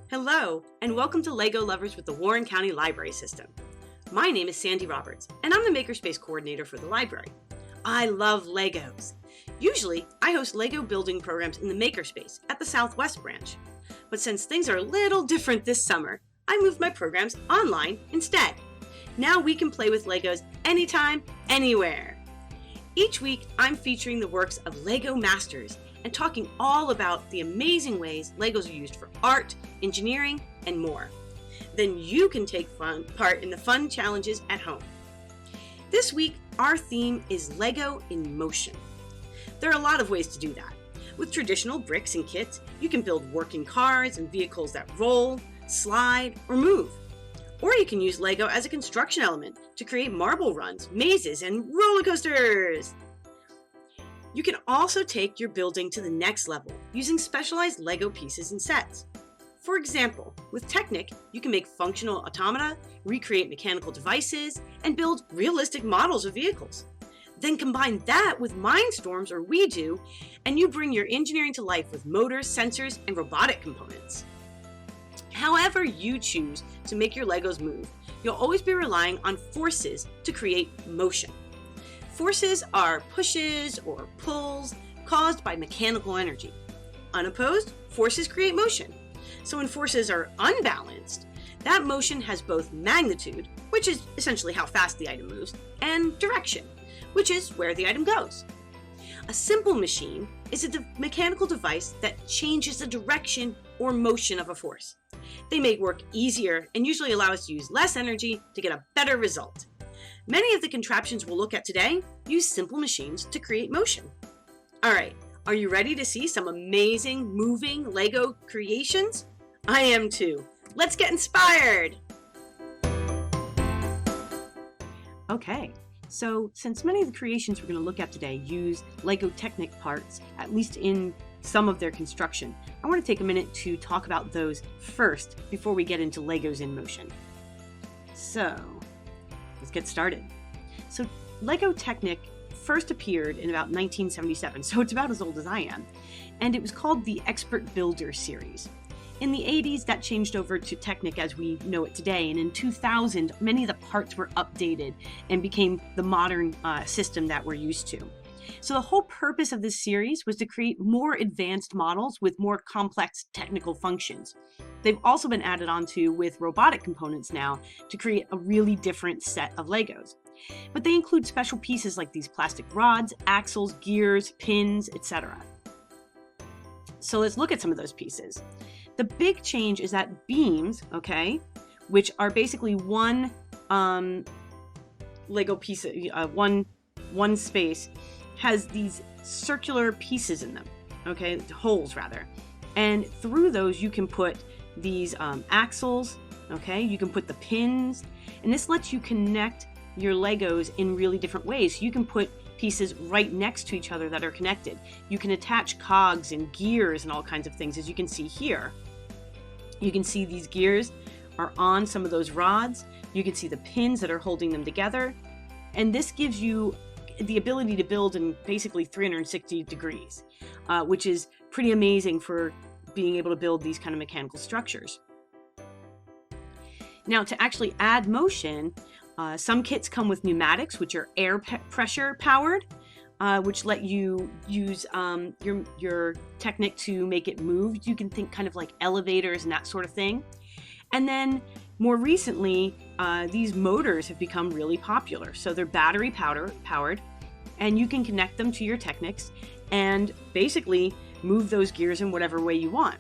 Hello, and welcome to LEGO Lovers with the Warren County Library System. My name is Sandy Roberts, and I'm the Makerspace Coordinator for the library. I love Legos. Usually, I host LEGO building programs in the Makerspace at the Southwest branch. But since things are a little different this summer, I moved my programs online instead. Now we can play with Legos anytime, anywhere. Each week, I'm featuring the works of LEGO masters and talking all about the amazing ways Legos are used for art, engineering, and more. Then you can take part in the fun challenges at home. This week, our theme is LEGO in motion. There are a lot of ways to do that. With traditional bricks and kits, you can build working cars and vehicles that roll, slide, or move. Or you can use LEGO as a construction element to create marble runs, mazes, and roller coasters. You can also take your building to the next level using specialized LEGO pieces and sets. For example, with Technic, you can make functional automata, recreate mechanical devices, and build realistic models of vehicles. Then combine that with Mindstorms or We Do, and you bring your engineering to life with motors, sensors, and robotic components. However you choose to make your Legos move, you'll always be relying on forces to create motion. Forces are pushes or pulls caused by mechanical energy. Unopposed, forces create motion. So when forces are unbalanced, that motion has both magnitude, which is essentially how fast the item moves, and direction, which is where the item goes. A simple machine is a mechanical device that changes the direction or motion of a force. They make work easier and usually allow us to use less energy to get a better result. Many of the contraptions we'll look at today use simple machines to create motion. All right, are you ready to see some amazing moving LEGO creations? I am too. Let's get inspired! Okay, so since many of the creations we're going to look at today use LEGO Technic parts, at least in some of their construction, I want to take a minute to talk about those first before we get into Legos in motion. So, let's get started. So LEGO Technic first appeared in about 1977, so it's about as old as I am, and it was called the Expert Builder series. In the 80s, that changed over to Technic as we know it today, and in 2000, many of the parts were updated and became the modern system that we're used to. So the whole purpose of this series was to create more advanced models with more complex technical functions. They've also been added onto with robotic components now to create a really different set of Legos. But they include special pieces like these plastic rods, axles, gears, pins, etc. So let's look at some of those pieces. The big change is that beams, okay, which are basically one Lego piece, one space, has these circular pieces in them, okay, holes rather. And through those you can put these axles, okay, you can put the pins, and this lets you connect your Legos in really different ways. You can put pieces right next to each other that are connected. You can attach cogs and gears and all kinds of things, as you can see here. You can see these gears are on some of those rods. You can see the pins that are holding them together. And this gives you the ability to build in basically 360 degrees, which is pretty amazing for being able to build these kind of mechanical structures. Now, to actually add motion, some kits come with pneumatics, which are air pressure powered, which let you use your Technic to make it move. You can think kind of like elevators and that sort of thing. And then more recently, these motors have become really popular. So they're battery powered, and you can connect them to your Technics and basically move those gears in whatever way you want.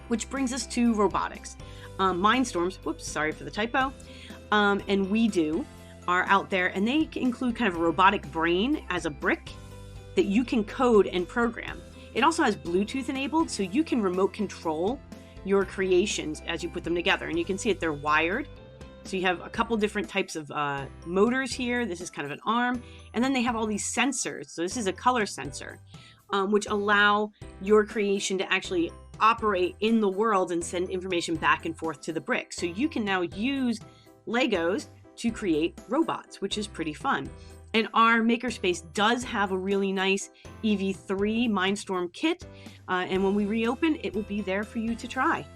Which brings us to robotics. Mindstorms, whoops, sorry for the typo, and We Do are out there, and they include kind of a robotic brain as a brick that you can code and program. It also has Bluetooth enabled, so you can remote control your creations as you put them together. And you can see that they're wired. So you have a couple different types of motors here. This is kind of an arm. And then they have all these sensors. So this is a color sensor, which allow your creation to actually operate in the world and send information back and forth to the brick. So you can now use Legos to create robots, which is pretty fun. And our makerspace does have a really nice EV3 Mindstorm kit, and when we reopen, it will be there for you to try.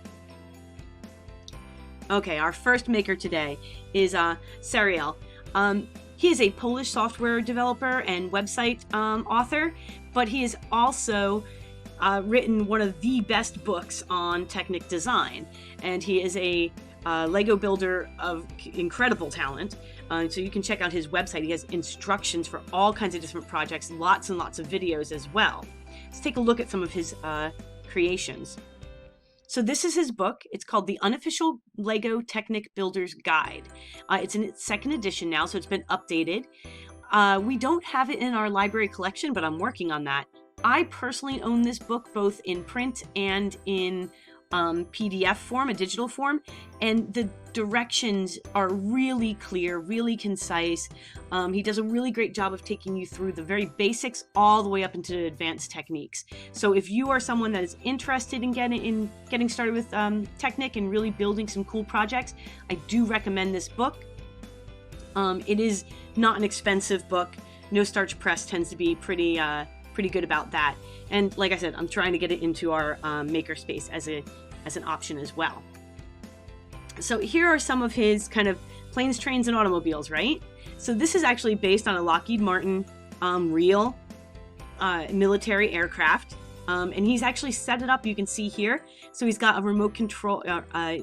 Okay, our first maker today is Sariel. He is a Polish software developer and website author, but he has also written one of the best books on Technic design. And he is a Lego builder of incredible talent. So you can check out his website. He has instructions for all kinds of different projects, lots and lots of videos as well. Let's take a look at some of his creations. So this is his book. It's called The Unofficial Lego Technic Builder's Guide. It's in its second edition now, so it's been updated. We don't have it in our library collection, but I'm working on that. I personally own this book both in print and in PDF form, a digital form, and the directions are really clear, really concise. He does a really great job of taking you through the very basics all the way up into advanced techniques. So if you are someone that is interested in getting started with Technic and really building some cool projects, I do recommend this book. It is not an expensive book. No Starch Press tends to be pretty good about that. And like I said, I'm trying to get it into our makerspace as an option as well. So here are some of his kind of planes, trains, and automobiles, right? So this is actually based on a Lockheed Martin real military aircraft. And he's actually set it up, you can see here. So he's got a remote control,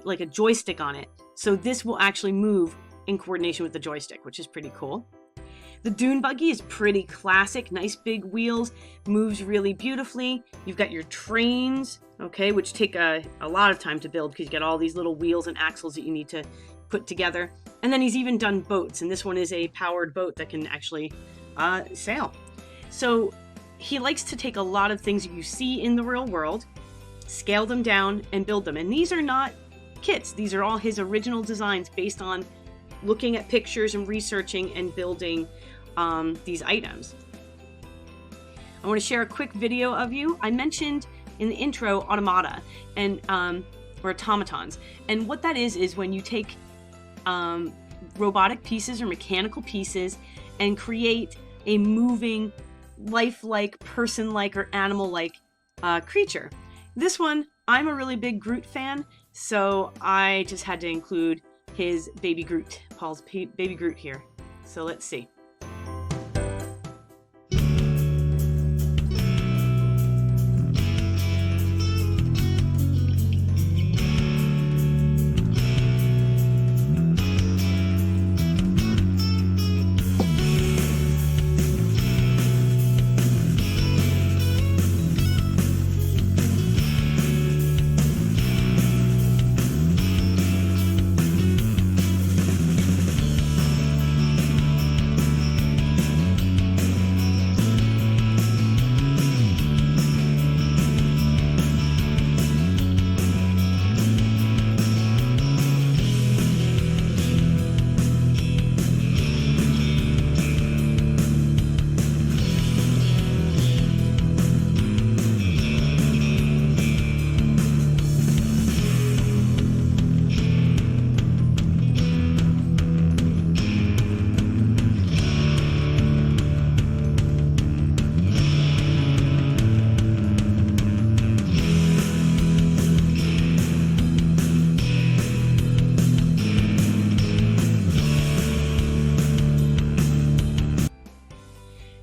like a joystick on it. So this will actually move in coordination with the joystick, which is pretty cool. The Dune Buggy is pretty classic, nice big wheels, moves really beautifully. You've got your trains, okay, which take a lot of time to build because you get all these little wheels and axles that you need to put together. And then he's even done boats, and this one is a powered boat that can actually sail. So he likes to take a lot of things that you see in the real world, scale them down, and build them. And these are not kits. These are all his original designs based on looking at pictures and researching and building these items. I want to share a quick video of you. I mentioned in the intro automata and or automatons, and what that is when you take robotic pieces or mechanical pieces and create a moving, lifelike, person-like, or animal-like creature. This one, I'm a really big Groot fan, so I just had to include his baby Groot, Paul's baby Groot here. So let's see.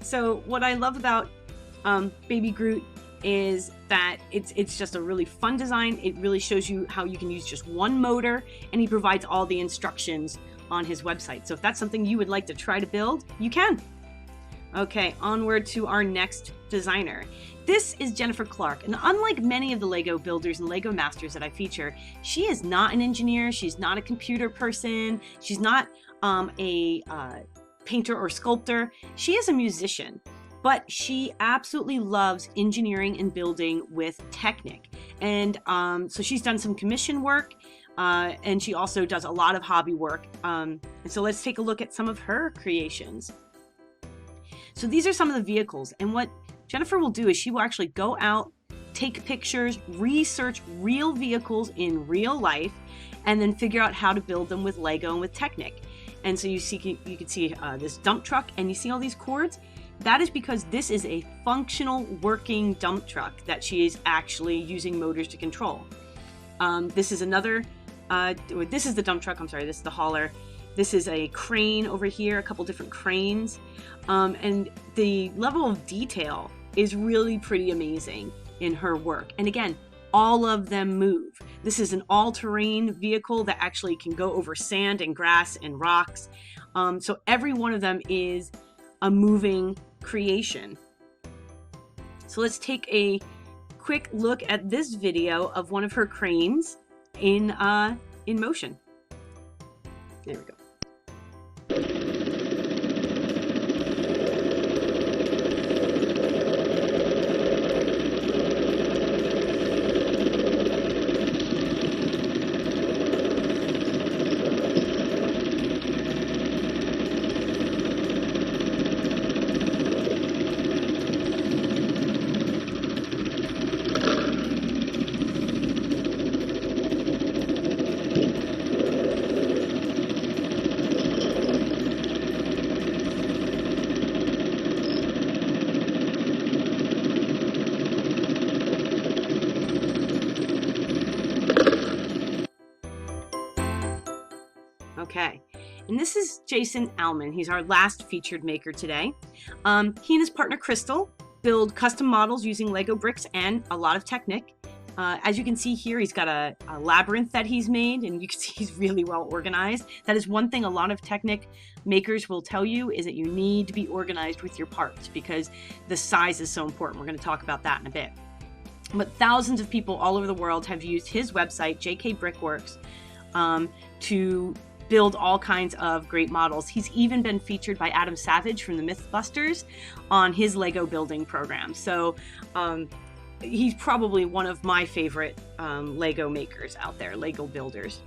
So what I love about Baby Groot is that it's just a really fun design. It really shows you how you can use just one motor, and he provides all the instructions on his website. So if that's something you would like to try to build, you can. Okay, onward to our next designer. This is Jennifer Clark, and unlike many of the Lego builders and Lego masters that I feature, she is not an engineer, she's not a computer person, she's not a painter or sculptor. She is a musician, but she absolutely loves engineering and building with Technic. And so she's done some commission work, and she also does a lot of hobby work. And so let's take a look at some of her creations. So these are some of the vehicles, and what Jennifer will do is she will actually go out, take pictures, research real vehicles in real life, and then figure out how to build them with Lego and with Technic. And so you can see this dump truck, and you see all these cords. That is because this is a functional working dump truck that she is actually using motors to control. This is another this is the dump truck, I'm sorry, this is the hauler. This is a crane over here, a couple different cranes. And the level of detail is really pretty amazing in her work. And again, all of them move. This is an all-terrain vehicle that actually can go over sand and grass and rocks. So every one of them is a moving creation. So let's take a quick look at this video of one of her cranes in motion. There we go. Okay, and this is Jason Allman. He's our last featured maker today. He and his partner Crystal build custom models using Lego bricks and a lot of Technic. As you can see here, he's got a labyrinth that he's made, and you can see he's really well organized. That is one thing a lot of Technic makers will tell you, is that you need to be organized with your parts because the size is so important. We're going to talk about that in a bit. But thousands of people all over the world have used his website, JK Brickworks, to build all kinds of great models. He's even been featured by Adam Savage from the Mythbusters on his Lego building program. So he's probably one of my favorite Lego makers out there, Lego builders.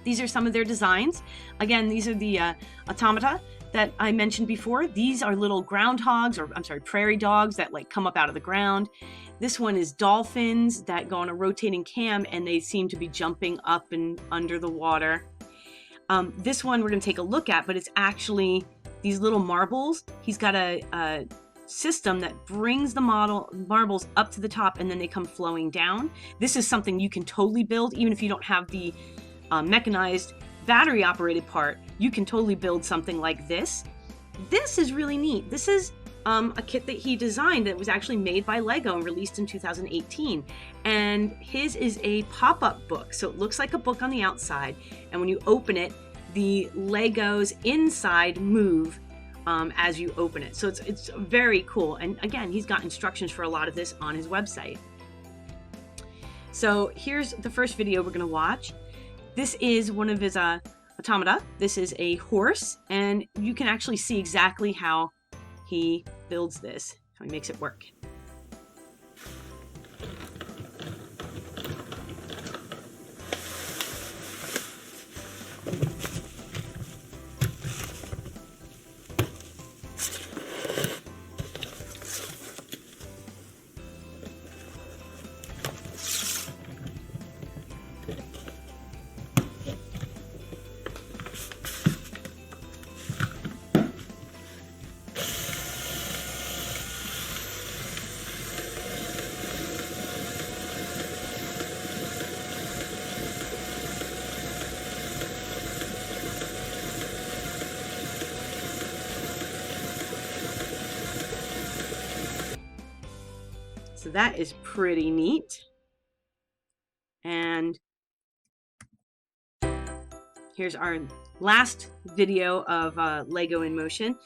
These are some of their designs. Again, these are the automata that I mentioned before. These are little groundhogs, or I'm sorry, prairie dogs that like come up out of the ground. This one is dolphins that go on a rotating cam and they seem to be jumping up and under the water. This one we're going to take a look at, but it's actually these little marbles. He's got a system that brings the marbles up to the top and then they come flowing down. This is something you can totally build, even if you don't have the mechanized battery operated part. You can totally build something like this. This is really neat. This is a kit that he designed that was actually made by Lego and released in 2018. And his is a pop-up book. So it looks like a book on the outside. And when you open it, the Legos inside move as you open it. So it's very cool. And again, he's got instructions for a lot of this on his website. So here's the first video we're going to watch. This is one of his automata. This is a horse, and you can actually see exactly how he builds this, how he makes it work. So that is pretty neat. And here's our last video of Lego in motion.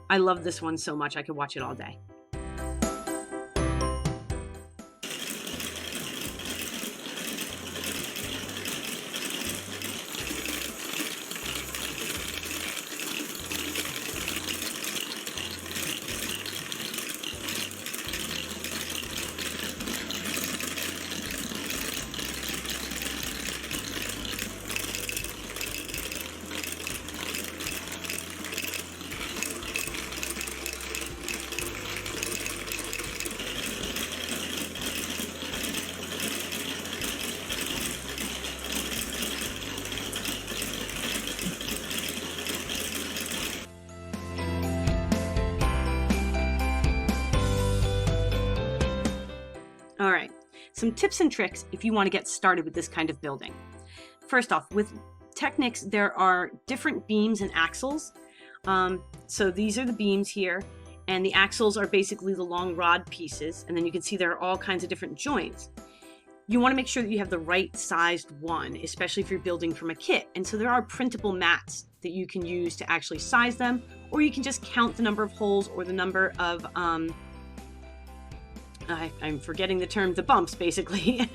I love this one so much. I could watch it all day. some tips and tricks if you want to get started with this kind of building. First off, with Technics, there are different beams and axles. So these are the beams here, and the axles are basically the long rod pieces, and then you can see there are all kinds of different joints. You want to make sure that you have the right sized one, especially if you're building from a kit. And so there are printable mats that you can use to actually size them, or you can just count the number of holes or the number of, I'm forgetting the term, the bumps basically,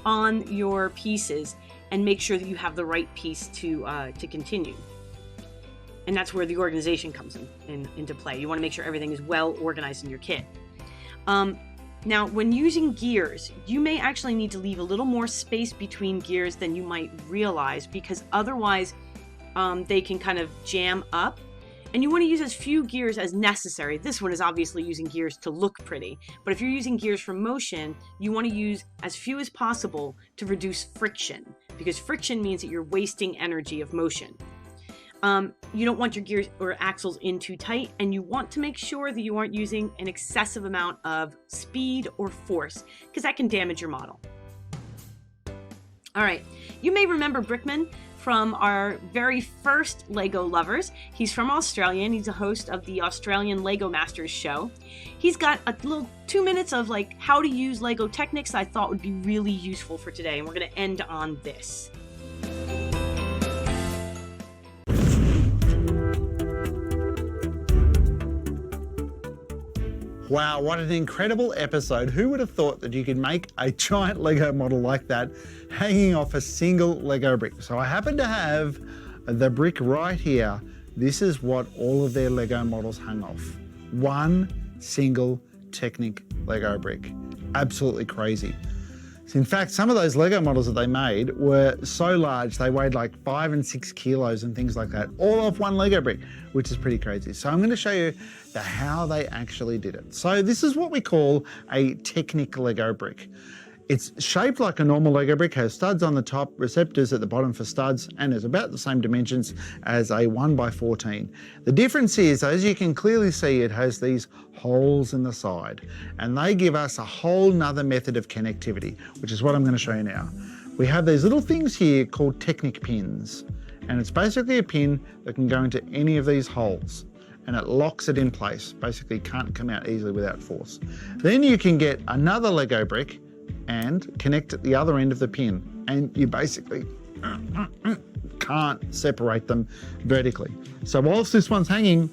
on your pieces, and make sure that you have the right piece to continue. And that's where the organization comes into play. You want to make sure everything is well organized in your kit. Now, when using gears, you may actually need to leave a little more space between gears than you might realize, because otherwise they can kind of jam up. And you want to use as few gears as necessary. This one is obviously using gears to look pretty, but if you're using gears for motion, you want to use as few as possible to reduce friction, because friction means that you're wasting energy of motion. You don't want your gears or axles in too tight, and you want to make sure that you aren't using an excessive amount of speed or force, because that can damage your model. All right, you may remember Brickman from our very first Lego Lovers. He's from Australia, and he's a host of the Australian Lego Masters show. He's got a little 2 minutes of like how to use Lego Technics that I thought would be really useful for today, and we're going to end on this. Wow, what an incredible episode. Who would have thought that you could make a giant Lego model like that hanging off a single Lego brick? So I happen to have the brick right here. This is what all of their Lego models hung off. One single Technic Lego brick. Absolutely crazy. So in fact, some of those Lego models that they made were so large, they weighed like 5 and 6 kilos and things like that, all off one Lego brick, which is pretty crazy. So I'm going to show you how they actually did it. So this is what we call a Technic Lego brick. It's shaped like a normal Lego brick, has studs on the top, receptors at the bottom for studs, and is about the same dimensions as a 1x14. The difference is, as you can clearly see, it has these holes in the side, and they give us a whole nother method of connectivity, which is what I'm going to show you now. We have these little things here called Technic Pins, and it's basically a pin that can go into any of these holes, and it locks it in place. Basically can't come out easily without force. Then you can get another Lego brick and connect at the other end of the pin, and you basically can't separate them vertically. So whilst this one's hanging,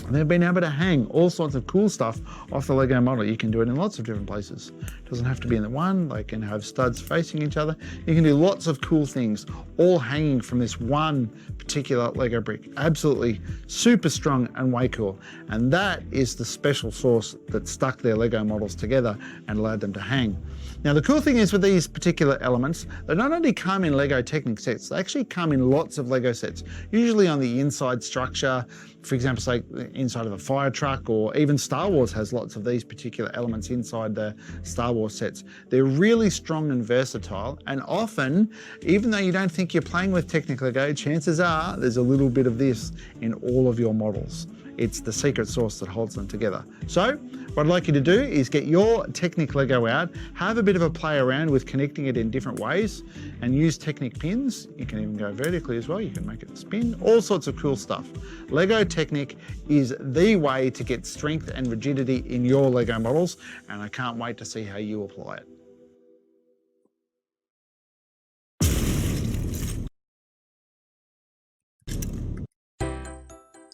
they've been able to hang all sorts of cool stuff off the Lego model. You can do it in lots of different places. It doesn't have to be in the one. They can have studs facing each other. You can do lots of cool things, all hanging from this one particular Lego brick. Absolutely super strong and way cool. And that is the special sauce that stuck their Lego models together and allowed them to hang. Now the cool thing is with these particular elements, they not only come in Lego Technic sets, they actually come in lots of Lego sets, usually on the inside structure. For example, say inside of a fire truck, or even Star Wars has lots of these particular elements inside the Star Wars sets. They're really strong and versatile, and often, even though you don't think you're playing with Technic Lego, chances are there's a little bit of this in all of your models. It's the secret sauce that holds them together. So what I'd like you to do is get your Technic Lego out, have a bit of a play around with connecting it in different ways, and use Technic Pins. You can even go vertically as well. You can make it spin, all sorts of cool stuff. Lego Technic is the way to get strength and rigidity in your Lego models, and I can't wait to see how you apply it.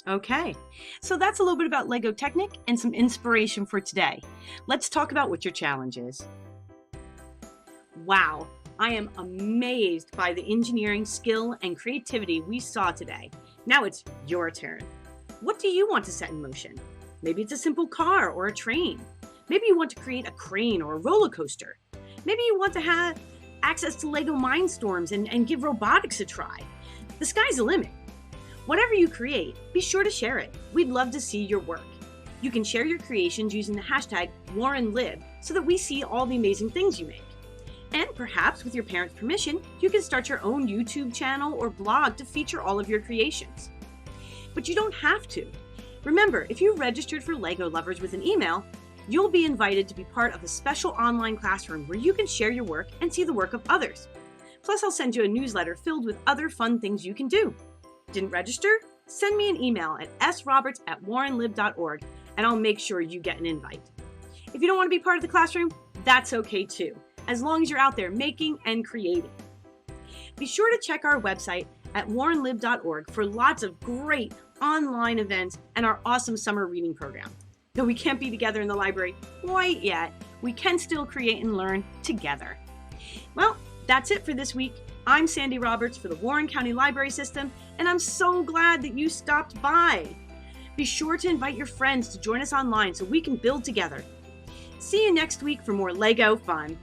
Okay, so that's a little bit about Lego Technic and some inspiration for today. Let's talk about what your challenge is. Wow, I am amazed by the engineering skill and creativity we saw today. Now it's your turn. What do you want to set in motion? Maybe it's a simple car or a train. Maybe you want to create a crane or a roller coaster. Maybe you want to have access to Lego Mindstorms and give robotics a try. The sky's the limit. Whatever you create, be sure to share it. We'd love to see your work. You can share your creations using the hashtag WarrenLib so that we see all the amazing things you make. And perhaps with your parents' permission, you can start your own YouTube channel or blog to feature all of your creations. But you don't have to. Remember, if you registered for Lego Lovers with an email, you'll be invited to be part of a special online classroom where you can share your work and see the work of others. Plus, I'll send you a newsletter filled with other fun things you can do. Didn't register? Send me an email at sroberts@warrenlib.org and I'll make sure you get an invite. If you don't want to be part of the classroom, that's okay too, as long as you're out there making and creating. Be sure to check our website at warrenlib.org for lots of great online events and our awesome summer reading program. Though we can't be together in the library quite yet, we can still create and learn together. Well, that's it for this week. I'm Sandy Roberts for the Warren County Library System, and I'm so glad that you stopped by. Be sure to invite your friends to join us online so we can build together. See you next week for more Lego fun.